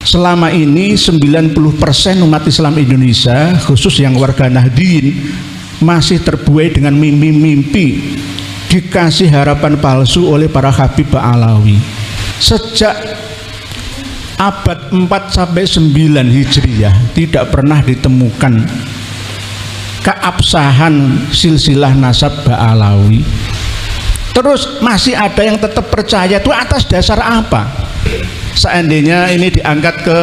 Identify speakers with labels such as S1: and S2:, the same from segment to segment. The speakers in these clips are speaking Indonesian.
S1: Selama ini 90% umat Islam Indonesia, khusus yang warga Nahdien, masih terbuai dengan mimpi-mimpi, dikasih harapan palsu oleh para Habib Ba'alawi. Sejak abad 4-9 Hijriyah tidak pernah ditemukan keabsahan silsilah nasab Ba'alawi. Terus masih ada yang tetap percaya, itu atas dasar apa? Seandainya ini diangkat ke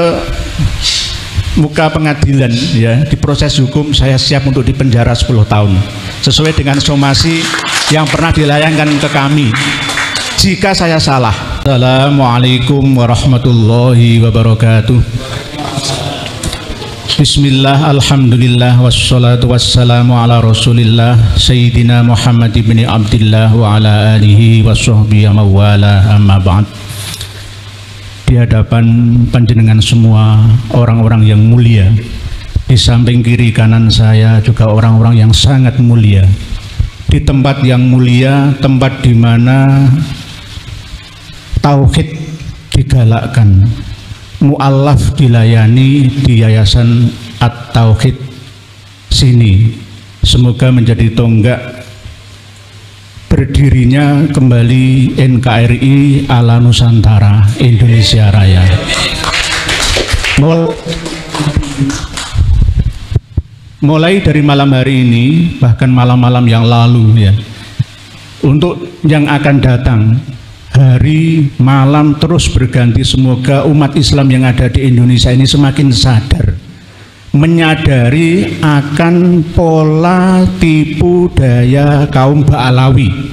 S1: muka pengadilan, ya, di proses hukum, saya siap untuk dipenjara 10 tahun sesuai dengan somasi yang pernah dilayangkan ke kami jika saya salah. Assalamualaikum warahmatullahi wabarakatuh. Bismillah, alhamdulillah, wassalatu wassalamu ala rasulillah Sayyidina Muhammad ibn Abdillah wa ala alihi wa sahbihi mawala, amma ba'd. Di hadapan panjenengan semua orang-orang yang mulia, di samping kiri kanan saya juga orang-orang yang sangat mulia, di tempat yang mulia, tempat di mana tauhid digalakkan, mu'allaf dilayani di Yayasan At-Tauhid sini. Semoga menjadi tonggak berdirinya kembali NKRI ala Nusantara Indonesia Raya. Mulai dari malam hari ini, bahkan malam-malam yang lalu, ya, untuk yang akan datang, hari malam terus berganti. Semoga umat Islam yang ada di Indonesia ini semakin sadar, menyadari akan pola tipu daya kaum Ba'alawi.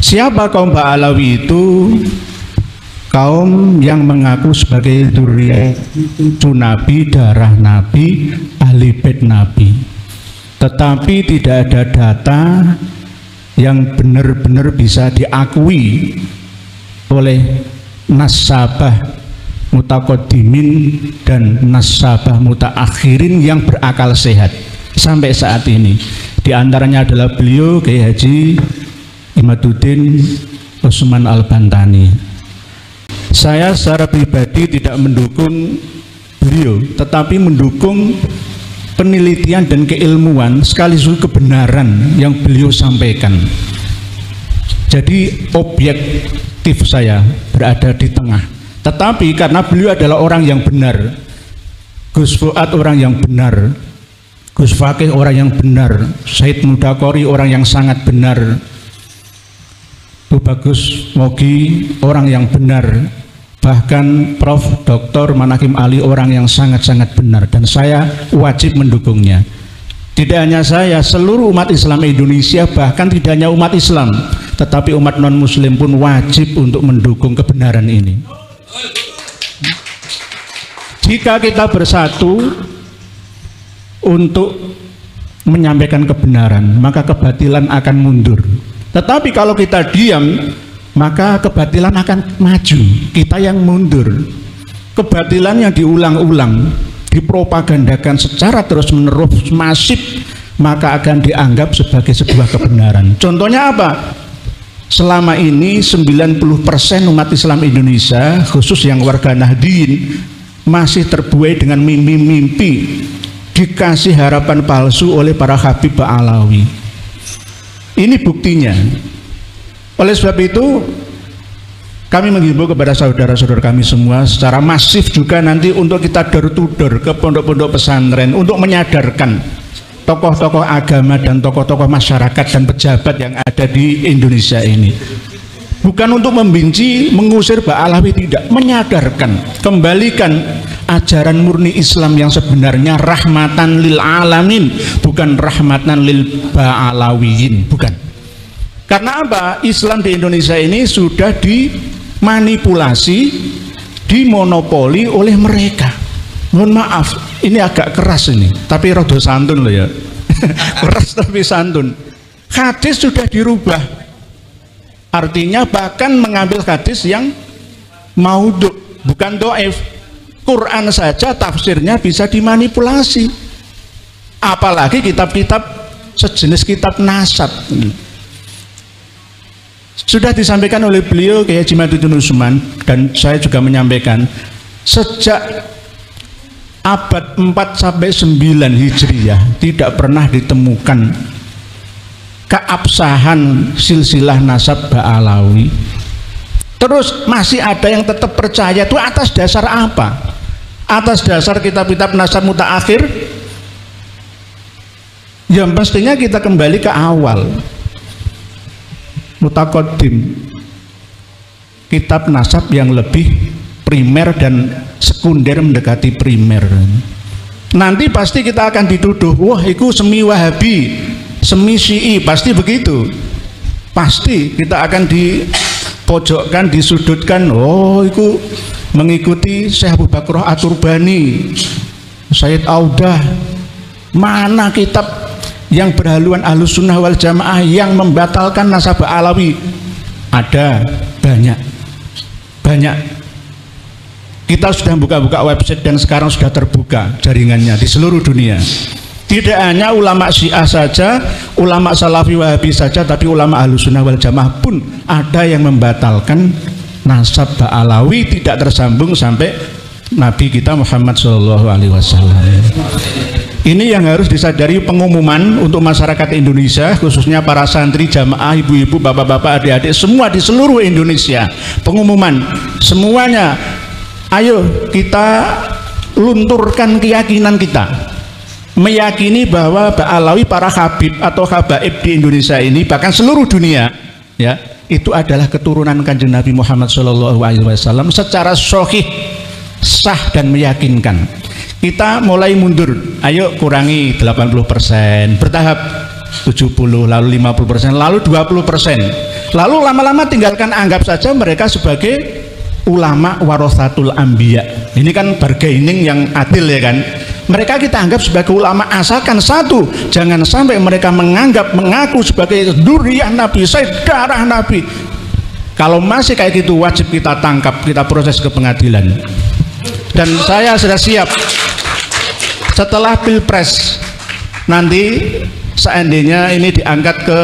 S1: Siapa kaum Ba'alawi itu? Kaum yang mengaku sebagai dzurriyyatu Nabi, darah Nabi, ahli bait Nabi, tetapi tidak ada data yang benar-benar bisa diakui oleh nasabah mutaqaddimin dan nasabah mutaakhirin yang berakal sehat sampai saat ini. Di antaranya adalah beliau Kiai Haji Imaduddin Utsman Al-Bantani. Saya secara pribadi tidak mendukung beliau, tetapi mendukung penelitian dan keilmuan sekaligus kebenaran yang beliau sampaikan. Jadi objektif saya berada di tengah. Tetapi karena beliau adalah orang yang benar, Gus Fuad orang yang benar, Gus Fakih orang yang benar, Said Mudakori orang yang sangat benar, Bu Bagus Mogi orang yang benar, bahkan Prof. Dr. Manakim Ali orang yang sangat-sangat benar, dan saya wajib mendukungnya. Tidak hanya saya, seluruh umat Islam Indonesia, bahkan tidak hanya umat Islam, tetapi umat non-muslim pun wajib untuk mendukung kebenaran ini. Jika kita bersatu untuk menyampaikan kebenaran, maka kebatilan akan mundur. Tetapi kalau kita diam, maka kebatilan akan maju, kita yang mundur. Kebatilan yang diulang-ulang, dipropagandakan secara terus-menerus masif, maka akan dianggap sebagai sebuah kebenaran. Contohnya apa? Selama ini 90% umat Islam Indonesia, khusus yang warga Nahdien, masih terbuai dengan mimpi-mimpi, dikasih harapan palsu oleh para Habib Ba'alawi. Ini buktinya. Oleh sebab itu, kami menghimbau kepada saudara-saudara kami semua secara masif juga nanti untuk kita door to door ke pondok-pondok pesantren untuk menyadarkan tokoh-tokoh agama dan tokoh-tokoh masyarakat dan pejabat yang ada di Indonesia ini. Bukan untuk membenci, mengusir Ba'alawi, tidak, menyadarkan, kembalikan ajaran murni Islam yang sebenarnya, rahmatan lil alamin, bukan rahmatan lil Ba'alawiyin, bukan. Karena apa? Islam di Indonesia ini sudah dimanipulasi, dimonopoli oleh mereka. Mohon maaf, ini agak keras ini, tapi rada santun loh ya. Keras tapi santun. Hadis sudah dirubah. Artinya bahkan mengambil hadis yang maudhu, bukan do'if. Quran saja tafsirnya bisa dimanipulasi. Apalagi kitab-kitab sejenis kitab nasab. Sudah disampaikan oleh beliau Kiai Haji Imaduddin Utsman, dan saya juga menyampaikan, Sejak abad 4 sampai 9 Hijriah tidak pernah ditemukan keabsahan silsilah nasab Ba'alawi. Terus masih ada yang tetap percaya, itu atas dasar apa? Atas dasar kitab-kitab nasab mutaakhir? Ya pastinya kita kembali ke awal, mutaqaddim, kitab nasab yang lebih primer dan sekunder mendekati primer. Nanti pasti kita akan dituduh, wah itu semi Wahabi, semi Syi'i, pasti begitu. Pasti kita akan dipojokkan, disudutkan, oh itu mengikuti Syekh Abu Bakr At-Turbani, Sayyid Audah. Mana kitab yang berhaluan Ahlus Sunnah wal Jamaah yang membatalkan nasab Alawi? Ada, banyak. Kita sudah buka-buka website dan sekarang sudah terbuka jaringannya di seluruh dunia. Tidak hanya ulama Syiah saja, ulama Salafi Wahabi saja, tapi ulama Ahlus Sunnah wal Jamaah pun ada yang membatalkan nasab Alawi tidak tersambung sampai Nabi kita Muhammad SAW. Ini yang harus disadari, pengumuman untuk masyarakat Indonesia, khususnya para santri, jamaah, ibu-ibu, bapak-bapak, adik-adik, semua di seluruh Indonesia. Pengumuman semuanya, ayo kita lunturkan keyakinan kita, meyakini bahwa Ba'alawi, para habib atau habaib di Indonesia ini, bahkan seluruh dunia, ya, itu adalah keturunan Kanjeng Nabi Muhammad SAW secara sahih, sah dan meyakinkan. Kita mulai mundur, ayo kurangi 80%, bertahap 70, lalu 50%, lalu 20%, lalu lama-lama tinggalkan, anggap saja mereka sebagai ulama warasatul anbiya. Ini kan bargaining yang adil, ya kan? Mereka kita anggap sebagai ulama, asalkan satu, jangan sampai mereka mengaku sebagai dzurriyyah Nabi, darah Nabi. Kalau masih kayak gitu, wajib kita tangkap, kita proses ke pengadilan. Dan saya sudah siap setelah Pilpres nanti, seandainya ini diangkat ke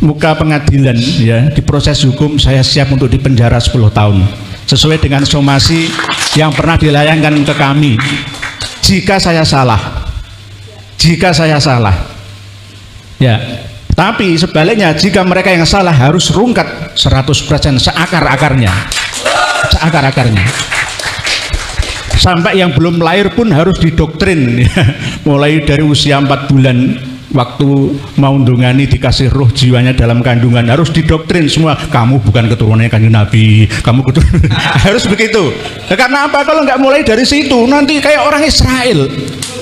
S1: muka pengadilan, ya, diproses hukum, saya siap untuk dipenjara 10 tahun sesuai dengan somasi yang pernah dilayangkan ke kami. Jika saya salah, ya. Tapi sebaliknya, jika mereka yang salah, harus rungkat 100% seakar-akarnya. Sampai yang belum lahir pun harus didoktrin, mulai dari usia 4 bulan, waktu mau ndungani dikasih roh jiwanya dalam kandungan, harus didoktrin semua, kamu bukan keturunannya Kanjeng Nabi, kamu keturunan. Harus begitu. Nah, karena apa? Kalau nggak mulai dari situ, nanti kayak orang Israel,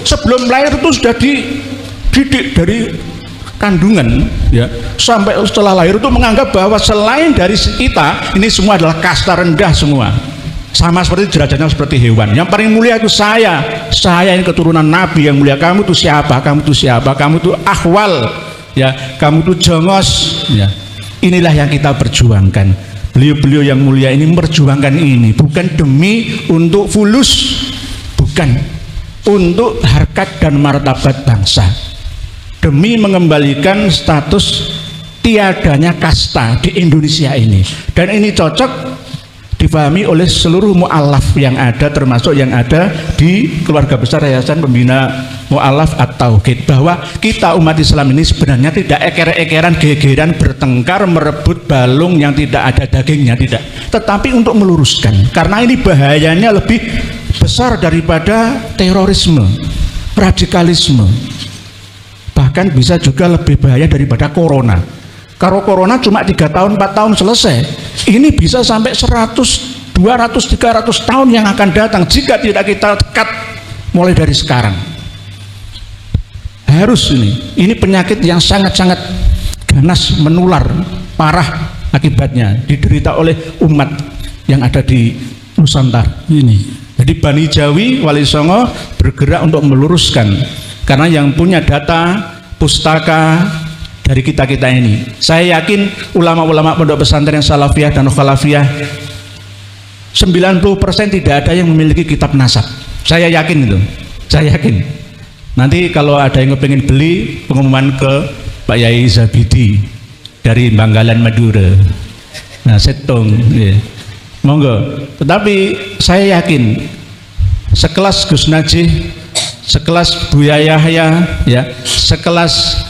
S1: sebelum lahir itu sudah dididik dari kandungan, ya, sampai setelah lahir itu menganggap bahwa selain dari kita, ini semua adalah kasta rendah semua. Sama seperti derajatnya seperti hewan. Yang paling mulia itu saya ini keturunan Nabi yang mulia. Kamu itu siapa? Kamu itu ahwal, ya, kamu itu jongos, ya. Inilah yang kita perjuangkan. Beliau-beliau yang mulia ini memperjuangkan ini, bukan demi untuk fulus, bukan, untuk harkat dan martabat bangsa, demi mengembalikan status tiadanya kasta di Indonesia ini. Dan ini cocok difahami oleh seluruh mu'alaf yang ada, termasuk yang ada di keluarga besar Yayasan Pembina Mu'alaf At-Tauhid, bahwa kita umat Islam ini sebenarnya tidak eker-ekeran, gegeran, bertengkar, merebut balung yang tidak ada dagingnya, tidak, tetapi untuk meluruskan, karena ini bahayanya lebih besar daripada terorisme, radikalisme, bahkan bisa juga lebih bahaya daripada corona. Kalau corona cuma 3 tahun 4 tahun selesai, ini bisa sampai 100, 200, 300 tahun yang akan datang jika tidak kita cut mulai dari sekarang. Harus ini penyakit yang sangat-sangat ganas, menular, parah akibatnya, diderita oleh umat yang ada di Nusantara ini. Jadi Bani Jawi, Wali Songo bergerak untuk meluruskan, karena yang punya data pustaka dari kita-kita ini, saya yakin ulama-ulama pondok pesantren salafiyah dan khalafiyah 90% tidak ada yang memiliki kitab nasab. Saya yakin itu, saya yakin. Nanti kalau ada yang pengen beli, pengumuman ke Pak Yai Zabidi dari Banggalan Madura, nah setong, ya. monggo. Tetapi saya yakin sekelas Gus Najih, sekelas Buya Yahya, ya, sekelas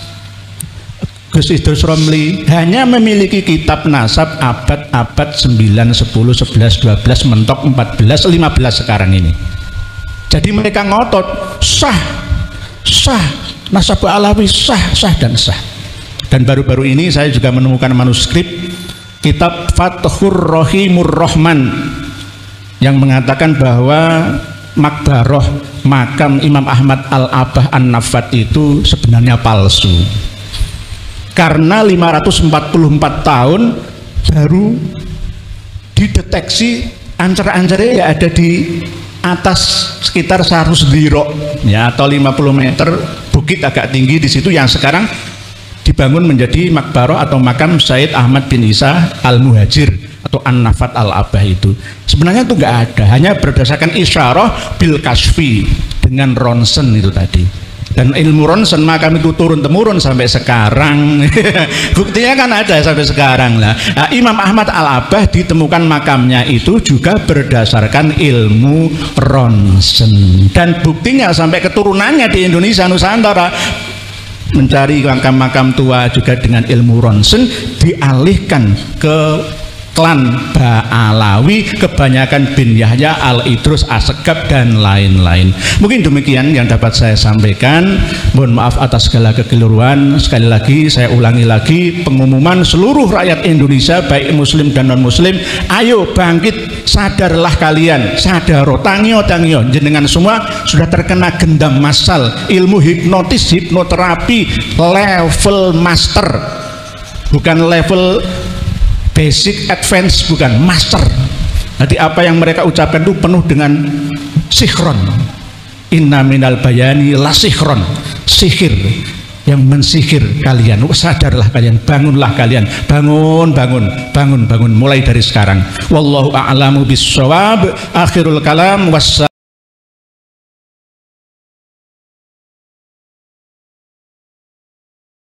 S1: Gus Idrus Romli hanya memiliki kitab nasab abad 9, 10, 11, 12, mentok 14, 15 sekarang ini. Jadi mereka ngotot sah nasab Alawi sah dan sah. Dan baru-baru ini saya juga menemukan manuskrip kitab Fathur Rahimur Rahman yang mengatakan bahwa makbaroh makam Imam Ahmad Al-Abah An-Nafat itu sebenarnya palsu, karena 544 tahun baru dideteksi ancer-ancernya ya ada di atas sekitar 100 dirok ya, atau 50 meter bukit agak tinggi di situ yang sekarang dibangun menjadi makbaroh atau makam Said Ahmad bin Isa Al-Muhajir atau An-Nafat Al-Abah. Itu sebenarnya itu nggak ada, hanya berdasarkan isyarah bil kasfi dengan ronsen itu tadi. Dan ilmu ronsen makam itu turun temurun sampai sekarang. Buktinya kan ada sampai sekarang lah. Nah, Imam Ahmad Al-Abah ditemukan makamnya itu juga berdasarkan ilmu ronsen, dan buktinya sampai keturunannya di Indonesia Nusantara mencari makam-makam tua juga dengan ilmu ronsen, dialihkan ke klan Ba'alawi, kebanyakan bin Yahya, Al-Idrus, Asegab dan lain-lain. Mungkin demikian yang dapat saya sampaikan. Mohon maaf atas segala kekeliruan. Sekali lagi saya ulangi lagi pengumuman seluruh rakyat Indonesia baik muslim dan non muslim, ayo bangkit, sadarlah kalian, sadaro, tangyo jenengan semua sudah terkena gendam massal ilmu hipnotis, hipnoterapi level master, bukan level basic, advance, bukan master. Jadi apa yang mereka ucapkan itu penuh dengan sihron. Inna minal bayani la sihron, sihir yang mensihir kalian. Sadarlah kalian, bangunlah kalian, bangun mulai dari sekarang. Wallahu a'lamu bissawab. Akhirul kalam.